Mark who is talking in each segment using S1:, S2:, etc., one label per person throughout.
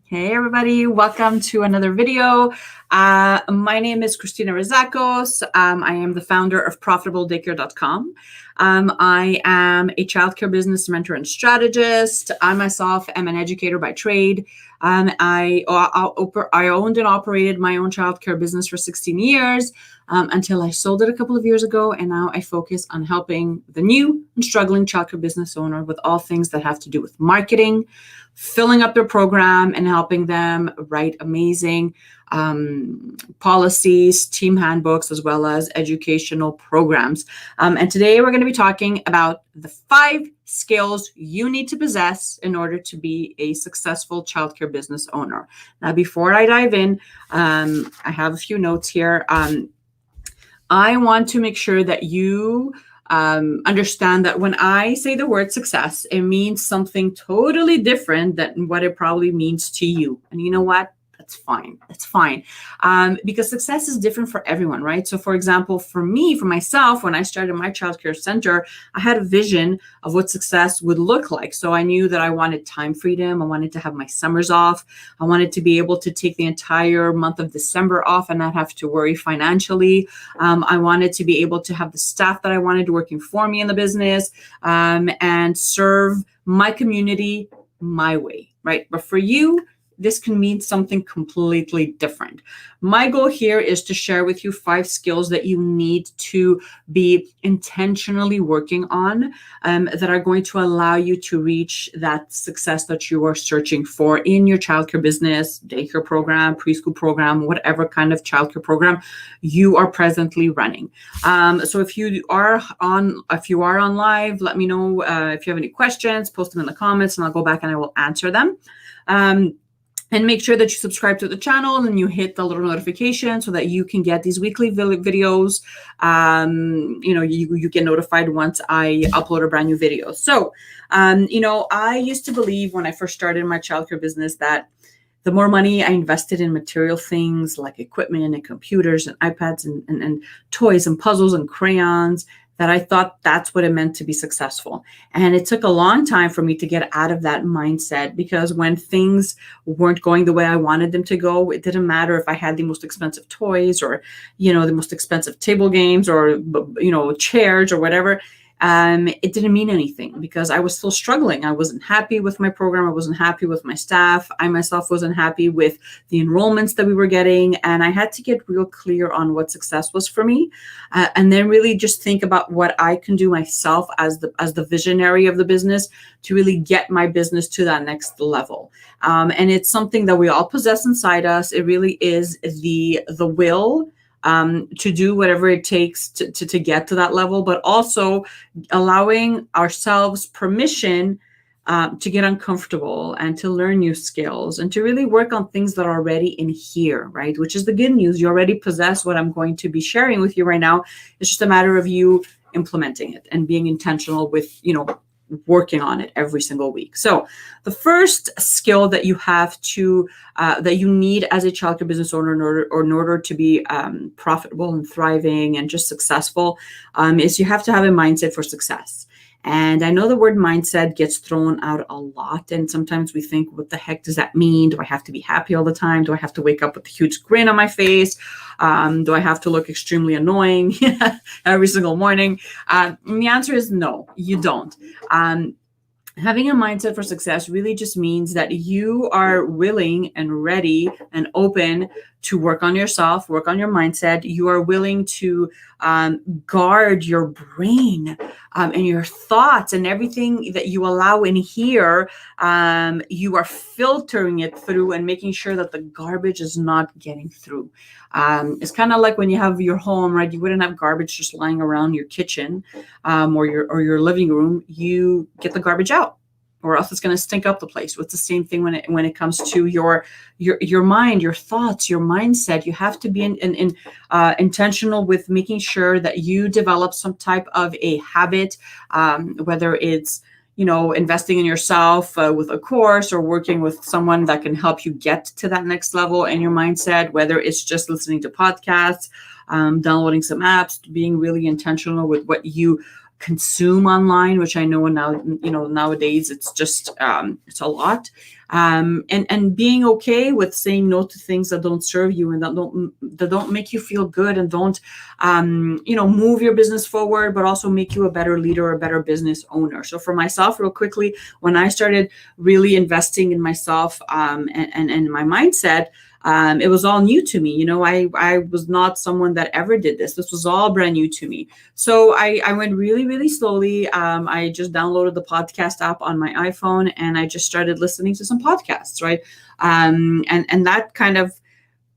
S1: Hey everybody, welcome to another video. My name is Christina Rizakos. I am the founder of ProfitableDaycare.com. I am a childcare business mentor and strategist. I myself am an educator by trade. I owned and operated my own childcare business for 16 years until I sold it a couple of years ago, and now I focus on helping the new and struggling childcare business owner with all things that have to do with marketing, filling up their program, and helping them write amazing policies, team handbooks, as well as educational programs. And today we're going to be talking about the 5 skills you need to possess in order to be a successful childcare business owner. Now, before I dive in, I have a few notes here. I want to make sure that you understand that when I say the word success, it means something totally different than what it probably means to you. And you know what? That's fine. That's fine. Because success is different for everyone, right? So for example, for myself, when I started my childcare center, I had a vision of what success would look like. So I knew that I wanted time freedom. I wanted to have my summers off. I wanted to be able to take the entire month of December off and not have to worry financially. I wanted to be able to have the staff that I wanted working for me in the business, and serve my community my way, right? But for you, this can mean something completely different. My goal here is to share with you 5 skills that you need to be intentionally working on, that are going to allow you to reach that success that you are searching for in your childcare business, daycare program, preschool program, whatever kind of childcare program you are presently running. So if you are on live, let me know if you have any questions, post them in the comments, and I'll go back and I will answer them. And make sure that you subscribe to the channel and you hit the little notification so that you can get these weekly videos. You get notified once I upload a brand new video. So, I used to believe when I first started my childcare business that the more money I invested in material things like equipment and computers and iPads and toys and puzzles and crayons, that I thought that's what it meant to be successful. And it took a long time for me to get out of that mindset, because when things weren't going the way I wanted them to go, it didn't matter if I had the most expensive toys or, the most expensive table games or, chairs or whatever. It didn't mean anything because I was still struggling. I wasn't happy with my program. I wasn't happy with my staff. I myself wasn't happy with the enrollments that we were getting. And I had to get real clear on what success was for me. And then really just think about what I can do myself as the visionary of the business to really get my business to that next level. And it's something that we all possess inside us. It really is the will to do whatever it takes to get to that level, but also allowing ourselves permission to get uncomfortable and to learn new skills and to really work on things that are already in here, right? Which is the good news. You already possess what I'm going to be sharing with you right now. It's just a matter of you implementing it and being intentional with, working on it every single week. So the first skill that you have to, that you need as a childcare business owner in order to be profitable and thriving and just successful, is you have to have a mindset for success. And I know the word mindset gets thrown out a lot. And sometimes we think, what the heck does that mean? Do I have to be happy all the time? Do I have to wake up with a huge grin on my face? Do I have to look extremely annoying every single morning? And the answer is no, you don't. Having a mindset for success really just means that you are willing and ready and open to work on yourself, work on your mindset. You are willing to guard your brain and your thoughts and everything that you allow in here. You are filtering it through and making sure that the garbage is not getting through. It's kind of like when you have your home, right? You wouldn't have garbage just lying around your kitchen or your living room. You get the garbage out, or else it's going to stink up the place. It's the same thing when it comes to your mind, your thoughts, your mindset. You have to be intentional with making sure that you develop some type of a habit, whether it's investing in yourself with a course or working with someone that can help you get to that next level in your mindset, whether it's just listening to podcasts, downloading some apps, being really intentional with what you consume online, which I know now, nowadays it's just, it's a lot. And being okay with saying no to things that don't serve you and that don't make you feel good and don't, move your business forward, but also make you a better leader or a better business owner. So for myself, real quickly, when I started really investing in myself, and my mindset, it was all new to me. I was not someone that ever did this. This was all brand new to me. So I went really, really slowly. I just downloaded the podcast app on my iPhone and I just started listening to some podcasts, right? And that kind of,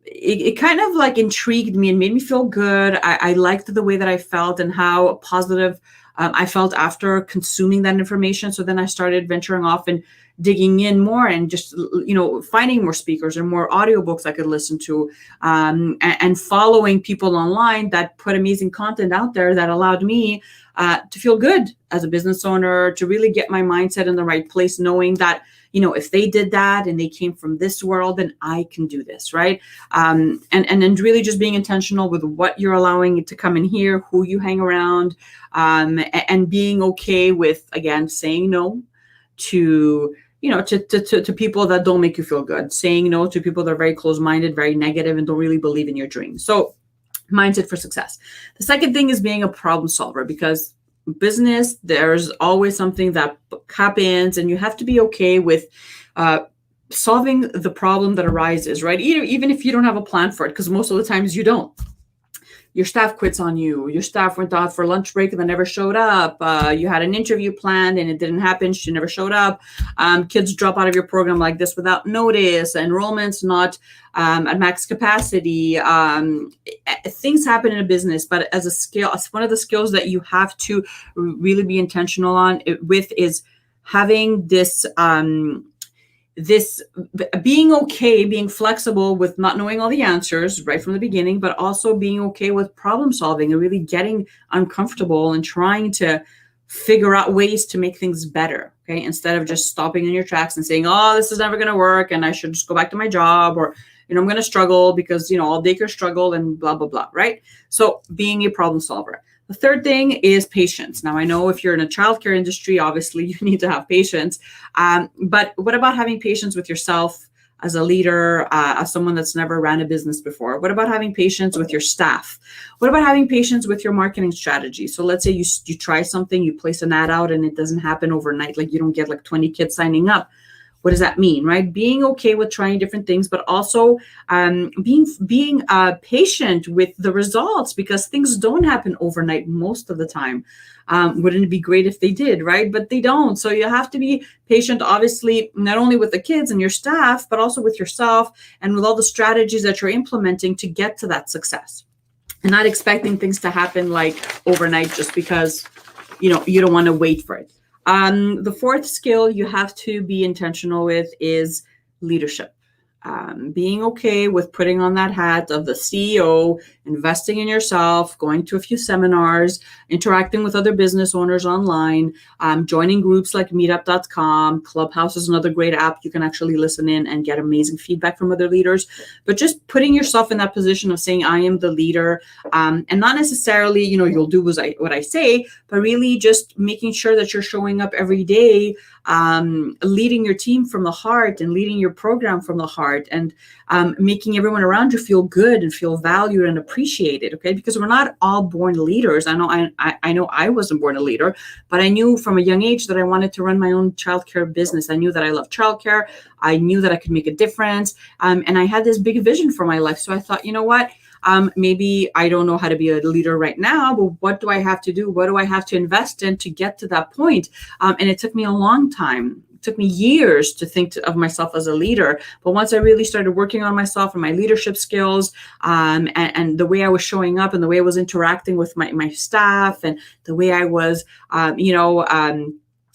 S1: it kind of like intrigued me and made me feel good. I liked the way that I felt and how positive I felt after consuming that information. So then I started venturing off and digging in more and just, finding more speakers and more audiobooks I could listen to, and following people online that put amazing content out there that allowed me to feel good as a business owner, to really get my mindset in the right place, knowing that, if they did that and they came from this world, then I can do this, right? And then really just being intentional with what you're allowing it to come in here, who you hang around, and being okay with, again, saying no to people that don't make you feel good, saying no to people that are very close-minded, very negative, and don't really believe in your dreams. So mindset for success. The second thing is being a problem solver, because business, there's always something that happens and you have to be okay with solving the problem that arises, right? Even if you don't have a plan for it, because most of the times you don't. Your staff quits on you. Your staff went out for lunch break and they never showed up. You had an interview planned and it didn't happen. She never showed up. Kids drop out of your program like this without notice. Enrollment's not at max capacity. Things happen in a business, but as a skill, one of the skills that you have to really be intentional with is having this being okay, being flexible with not knowing all the answers right from the beginning, but also being okay with problem solving and really getting uncomfortable and trying to figure out ways to make things better. Okay. Instead of just stopping in your tracks and saying, oh, this is never going to work and I should just go back to my job, or, I'm going to struggle because, all daycare struggle and blah, blah, blah. Right. So being a problem solver. The third thing is patience. Now, I know if you're in a childcare industry, obviously you need to have patience. But what about having patience with yourself as a leader, as someone that's never ran a business before? What about having patience with your staff? What about having patience with your marketing strategy? So let's say you try something, you place an ad out and it doesn't happen overnight. Like you don't get like 20 kids signing up. What does that mean, right? Being okay with trying different things, but also being patient with the results, because things don't happen overnight most of the time. Wouldn't it be great if they did, right? But they don't. So you have to be patient, obviously, not only with the kids and your staff, but also with yourself and with all the strategies that you're implementing to get to that success. And not expecting things to happen like overnight just because, you don't want to wait for it. The fourth skill you have to be intentional with is leadership. Being okay with putting on that hat of the CEO, investing in yourself, going to a few seminars, interacting with other business owners online, joining groups like meetup.com. Clubhouse is another great app. You can actually listen in and get amazing feedback from other leaders. But just putting yourself in that position of saying, I am the leader, and not necessarily, you'll do what I say, but really just making sure that you're showing up every day, leading your team from the heart and leading your program from the heart, and making everyone around you feel good and feel valued and appreciated. Okay, because we're not all born leaders. I know I wasn't born a leader, but I knew from a young age that I wanted to run my own childcare business. I knew that I loved childcare. I knew that I could make a difference, and I had this big vision for my life. So I thought, you know what? Maybe I don't know how to be a leader right now, but what do I have to do? What do I have to invest in to get to that point? And it took me a long time. It took me years to think of myself as a leader. But once I really started working on myself and my leadership skills, and the way I was showing up and the way I was interacting with my staff and the way I was,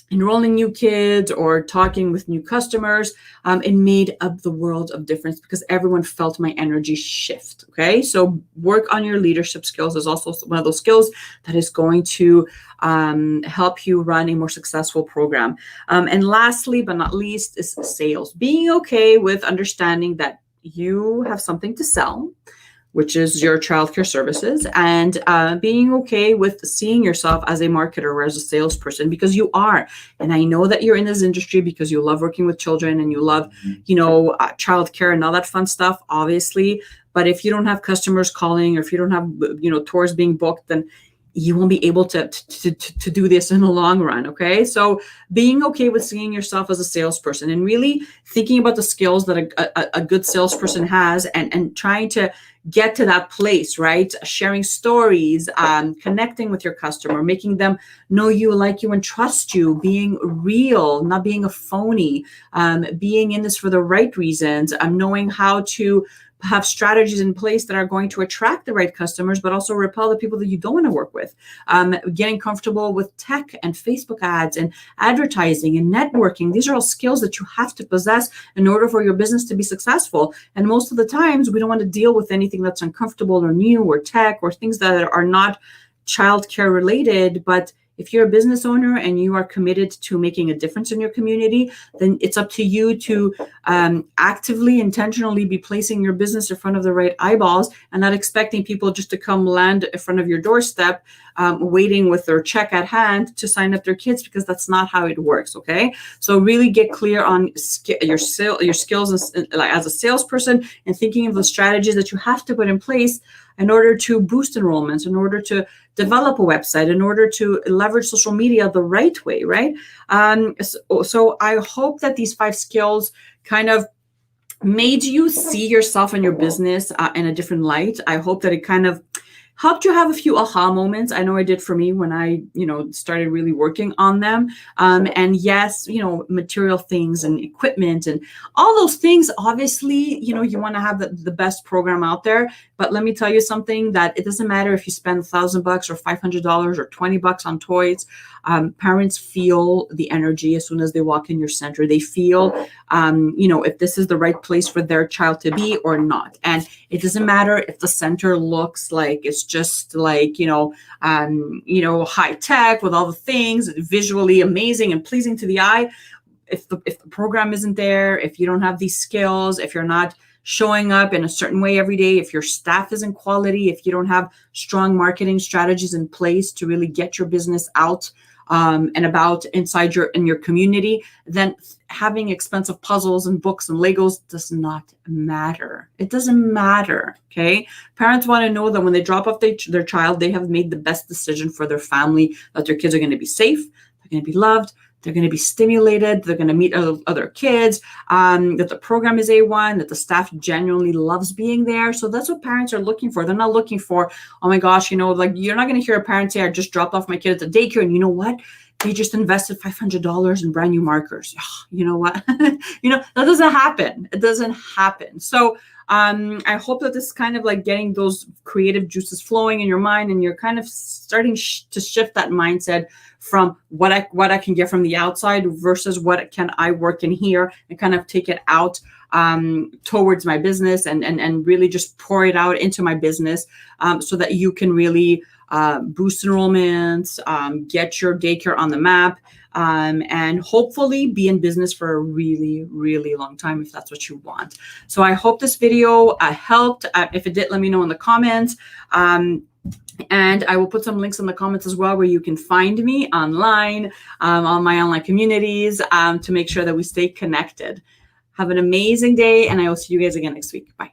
S1: enrolling new kids or talking with new customers, it made up the world of difference because everyone felt my energy shift. Okay. So work on your leadership skills is also one of those skills that is going to help you run a more successful program. And lastly, but not least, is sales. Being okay with understanding that you have something to sell, which is your childcare services, and being okay with seeing yourself as a marketer or as a salesperson, because you are. And I know that you're in this industry because you love working with children and you love, childcare and all that fun stuff, obviously. But if you don't have customers calling, or if you don't have, tours being booked, then you won't be able to do this in the long run. Okay. So being okay with seeing yourself as a salesperson and really thinking about the skills that a good salesperson has, and trying to get to that place, right? Sharing stories, connecting with your customer, making them know you, like you, and trust you, being real, not being a phony, being in this for the right reasons, knowing how to have strategies in place that are going to attract the right customers, but also repel the people that you don't want to work with. Getting comfortable with tech and Facebook ads and advertising and networking. These are all skills that you have to possess in order for your business to be successful. And most of the times we don't want to deal with anything that's uncomfortable or new or tech or things that are not childcare related. But if you're a business owner and you are committed to making a difference in your community, then it's up to you to actively, intentionally be placing your business in front of the right eyeballs, and not expecting people just to come land in front of your doorstep, waiting with their check at hand to sign up their kids, because that's not how it works. Okay. So really get clear on your skills as a salesperson, and thinking of the strategies that you have to put in place in order to boost enrollments, in order to develop a website, in order to leverage social media the right way, right? So I hope that these 5 skills kind of made you see yourself and your business in a different light. I hope that it kind of helped you have a few aha moments. I know it did for me when I, started really working on them. And yes, material things and equipment and all those things, obviously, you want to have the best program out there. But let me tell you something, that it doesn't matter if you spend $1,000 or $500 or $20 on toys. Parents feel the energy as soon as they walk in your center. They feel, if this is the right place for their child to be or not. And it doesn't matter if the center looks like it's just like, high tech with all the things, visually amazing and pleasing to the eye. If the program isn't there, if you don't have these skills, if you're not showing up in a certain way every day, if your staff isn't quality, if you don't have strong marketing strategies in place to really get your business out and about inside in your community, then having expensive puzzles and books and Legos does not matter. It doesn't matter. Okay. Parents want to know that when they drop off their child, they have made the best decision for their family, that their kids are going to be safe, they're going to be loved, they're going to be stimulated, they're going to meet other kids, that the program is A1, that the staff genuinely loves being there. So that's what parents are looking for. They're not looking for, oh my gosh, you're not going to hear a parent say, I just dropped off my kid at the daycare, and you know what? They just invested $500 in brand new markers. You know what? That doesn't happen. It doesn't happen. So I hope that this is kind of like getting those creative juices flowing in your mind, and you're kind of starting to shift that mindset from what I can get from the outside versus what can I work in here, and kind of take it out towards my business and really just pour it out into my business, so that you can really boost enrollments, get your daycare on the map, and hopefully be in business for a really, really long time if that's what you want. So I hope this video helped. If it did, let me know in the comments. And I will put some links in the comments as well, where you can find me online, on my online communities, to make sure that we stay connected. Have an amazing day, and I will see you guys again next week. Bye.